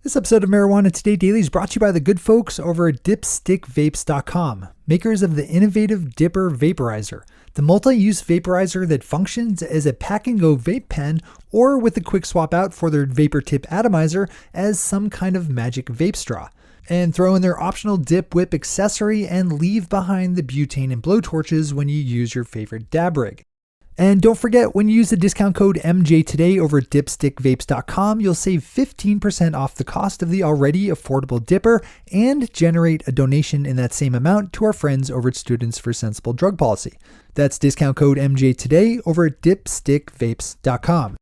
This episode of Marijuana Today Daily is brought to you by the good folks over at dipstickvapes.com, makers of the innovative Dipper Vaporizer, the multi-use vaporizer that functions as a pack-and-go vape pen or with a quick swap out for their vapor tip atomizer as some kind of magic vape straw. And throw in their optional dip whip accessory and leave behind the butane and blowtorches when you use your favorite dab rig. And don't forget, when you use the discount code MJ today over at dipstickvapes.com, you'll save 15% off the cost of the already affordable dipper and generate a donation in that same amount to our friends over at Students for Sensible Drug Policy. That's discount code MJ today over at dipstickvapes.com.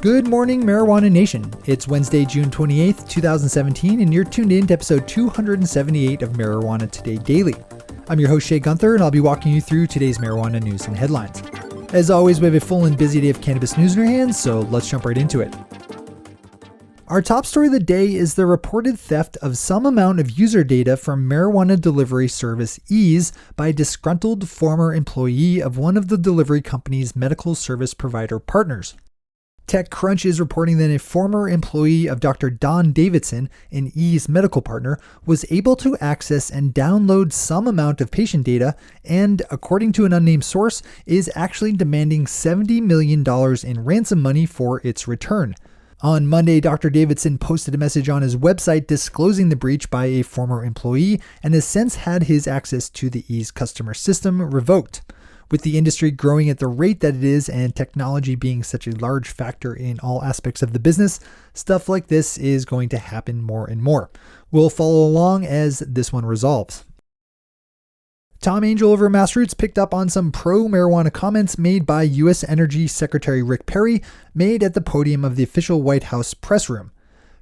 Good morning, Marijuana Nation. It's Wednesday, June 28th, 2017, and you're tuned in to episode 278 of Marijuana Today Daily. I'm your host, Shay Gunther, and I'll be walking you through today's marijuana news and headlines. As always, we have a full and busy day of cannabis news in our hands, so let's jump right into it. Our top story of the day is the reported theft of some amount of user data from marijuana delivery service Eaze by a disgruntled former employee of one of the delivery company's medical service provider partners. TechCrunch is reporting that a former employee of Dr. Don Davidson, an Eaze medical partner, was able to access and download some amount of patient data and, according to an unnamed source, is actually demanding $70 million in ransom money for its return. On Monday, Dr. Davidson posted a message on his website disclosing the breach by a former employee and has since had his access to the Eaze customer system revoked. With the industry growing at the rate that it is and technology being such a large factor in all aspects of the business, stuff like this is going to happen more and more. We'll follow along as this one resolves. Tom Angel over MassRoots picked up on some pro-marijuana comments made by U.S. Energy Secretary Rick Perry made at the podium of the official White House press room.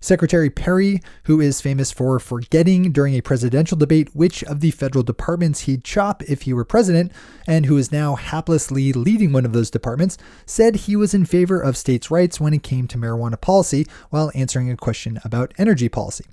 Secretary Perry, who is famous for forgetting during a presidential debate which of the federal departments he'd chop if he were president, and who is now haplessly leading one of those departments, said he was in favor of states' rights when it came to marijuana policy while answering a question about energy policy.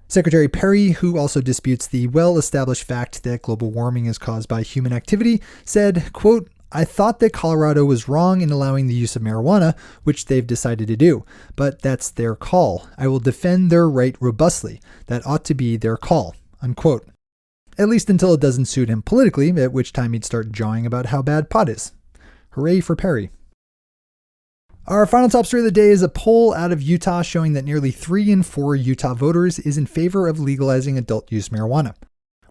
Secretary Perry, who also disputes the well-established fact that global warming is caused by human activity, said, quote, "I thought that Colorado was wrong in allowing the use of marijuana, which they've decided to do, but that's their call. I will defend their right robustly. That ought to be their call," unquote. At least until it doesn't suit him politically, at which time he'd start jawing about how bad pot is. Hooray for Perry. Our final top story of the day is a poll out of Utah showing that nearly 3 in 4 Utah voters is in favor of legalizing adult use marijuana.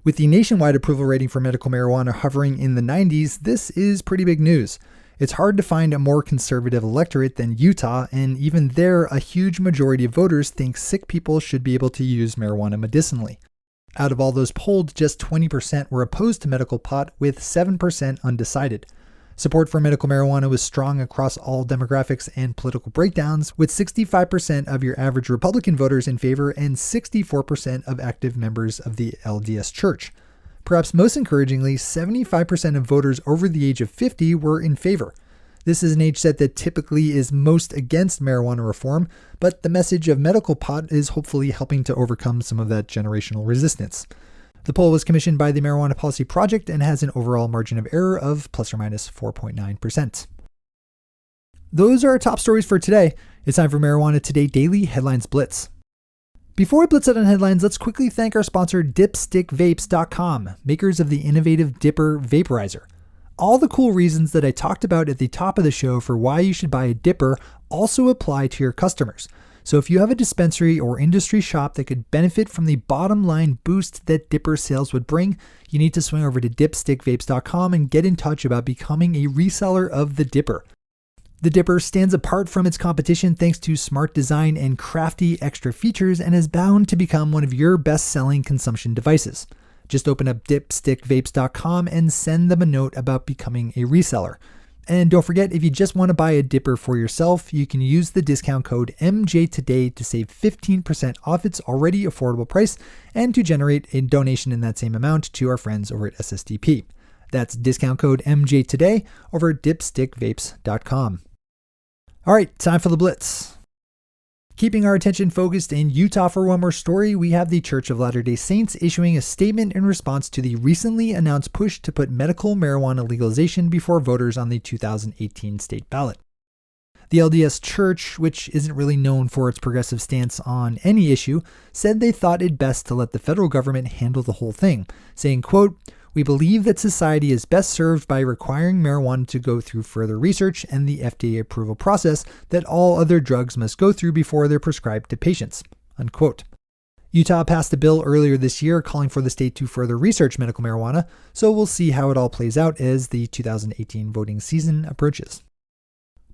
With the nationwide approval rating for medical marijuana hovering in the 90s, this is pretty big news. It's hard to find a more conservative electorate than Utah, and even there, a huge majority of voters think sick people should be able to use marijuana medicinally. Out of all those polled, just 20% were opposed to medical pot, with 7% undecided. Support for medical marijuana was strong across all demographics and political breakdowns, with 65% of your average Republican voters in favor and 64% of active members of the LDS Church. Perhaps most encouragingly, 75% of voters over the age of 50 were in favor. This is an age set that typically is most against marijuana reform, but the message of medical pot is hopefully helping to overcome some of that generational resistance. The poll was commissioned by the Marijuana Policy Project and has an overall margin of error of plus or minus 4.9%. Those are our top stories for today. It's time for Marijuana Today Daily Headlines Blitz. Before we blitz out on headlines, let's quickly thank our sponsor dipstickvapes.com, makers of the innovative Dipper Vaporizer. All the cool reasons that I talked about at the top of the show for why you should buy a Dipper also apply to your customers. So if you have a dispensary or industry shop that could benefit from the bottom line boost that Dipper sales would bring, you need to swing over to dipstickvapes.com and get in touch about becoming a reseller of the Dipper. The Dipper stands apart from its competition thanks to smart design and crafty extra features and is bound to become one of your best-selling consumption devices. Just open up dipstickvapes.com and send them a note about becoming a reseller. And don't forget, if you just want to buy a Dipper for yourself, you can use the discount code MJ today to save 15% off its already affordable price and to generate a donation in that same amount to our friends over at SSDP. That's discount code MJ today over at dipstickvapes.com. All right, time for the Blitz. Keeping our attention focused in Utah for one more story, we have the Church of Latter-day Saints issuing a statement in response to the recently announced push to put medical marijuana legalization before voters on the 2018 state ballot. The LDS Church, which isn't really known for its progressive stance on any issue, said they thought it best to let the federal government handle the whole thing, saying, quote, "We believe that society is best served by requiring marijuana to go through further research and the FDA approval process that all other drugs must go through before they're prescribed to patients," unquote. Utah passed a bill earlier this year calling for the state to further research medical marijuana, so we'll see how it all plays out as the 2018 voting season approaches.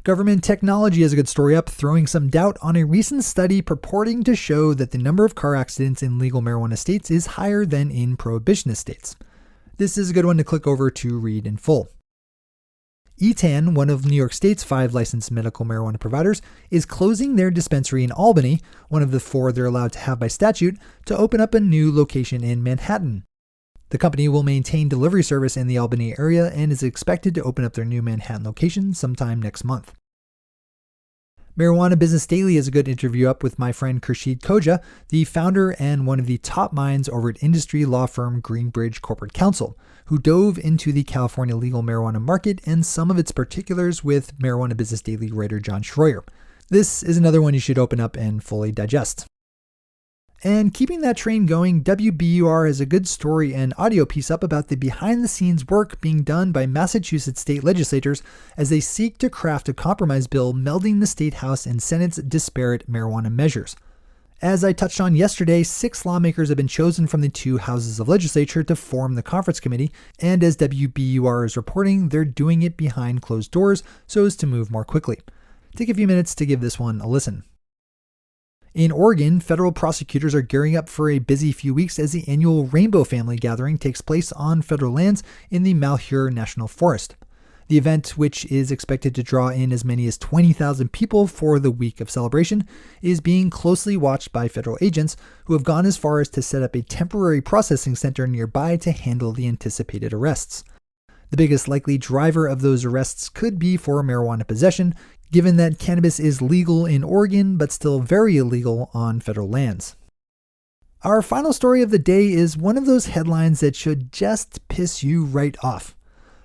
Government technology has a good story up, throwing some doubt on a recent study purporting to show that the number of car accidents in legal marijuana states is higher than in prohibitionist states. This is a good one to click over to read in full. Etain, one of New York State's 5 licensed medical marijuana providers, is closing their dispensary in Albany, one of the 4 they're allowed to have by statute, to open up a new location in Manhattan. The company will maintain delivery service in the Albany area and is expected to open up their new Manhattan location sometime next month. Marijuana Business Daily has a good interview up with my friend Khurshid Khoja, the founder and one of the top minds over at industry law firm Greenbridge Corporate Counsel, who dove into the California legal marijuana market and some of its particulars with Marijuana Business Daily writer John Schroyer. This is another one you should open up and fully digest. And keeping that train going, WBUR has a good story and audio piece up about the behind-the-scenes work being done by Massachusetts state legislators as they seek to craft a compromise bill melding the state House and Senate's disparate marijuana measures. As I touched on yesterday, 6 lawmakers have been chosen from the 2 houses of legislature to form the conference committee, and as WBUR is reporting, they're doing it behind closed doors so as to move more quickly. Take a few minutes to give this one a listen. In Oregon, federal prosecutors are gearing up for a busy few weeks as the annual Rainbow Family Gathering takes place on federal lands in the Malheur National Forest. The event, which is expected to draw in as many as 20,000 people for the week of celebration, is being closely watched by federal agents who have gone as far as to set up a temporary processing center nearby to handle the anticipated arrests. The biggest likely driver of those arrests could be for marijuana possession, given that cannabis is legal in Oregon but still very illegal on federal lands. Our final story of the day is one of those headlines that should just piss you right off.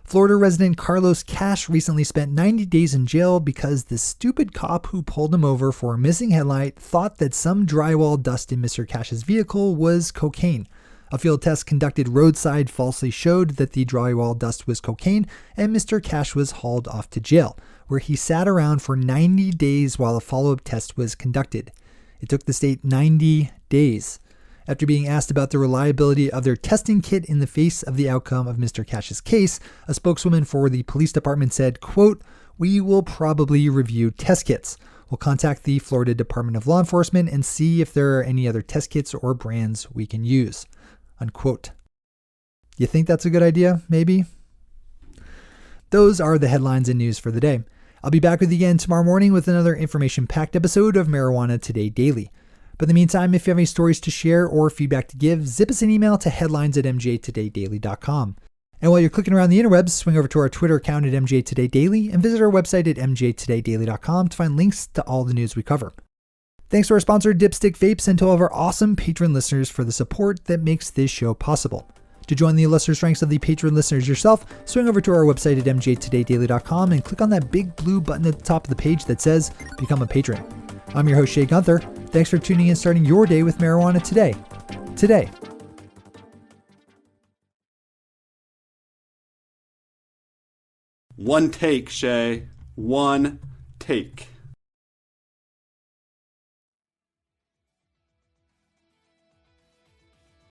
Florida resident Carlos Cash recently spent 90 days in jail because the stupid cop who pulled him over for a missing headlight thought that some drywall dust in Mr. Cash's vehicle was cocaine. A field test conducted roadside falsely showed that the drywall dust was cocaine, and Mr. Cash was hauled off to jail, where he sat around for 90 days while a follow-up test was conducted. It took the state 90 days. After being asked about the reliability of their testing kit in the face of the outcome of Mr. Cash's case, a spokeswoman for the police department said, quote, "We will probably review test kits. We'll contact the Florida Department of Law Enforcement and see if there are any other test kits or brands we can use," unquote. You think that's a good idea? Maybe? Those are the headlines and news for the day. I'll be back with you again tomorrow morning with another information-packed episode of Marijuana Today Daily. But in the meantime, if you have any stories to share or feedback to give, zip us an email to headlines@mjtodaydaily.com. And while you're clicking around the interwebs, swing over to our Twitter account at MJTodayDaily and visit our website at mjtodaydaily.com to find links to all the news we cover. Thanks to our sponsor, Dipstick Vapes, and to all of our awesome patron listeners for the support that makes this show possible. To join the illustrious ranks of the patron listeners yourself, swing over to our website at mjtodaydaily.com and click on that big blue button at the top of the page that says Become a Patron. I'm your host, Shay Gunther. Thanks for tuning in and starting your day with Marijuana Today. Today. One take, Shay. One take.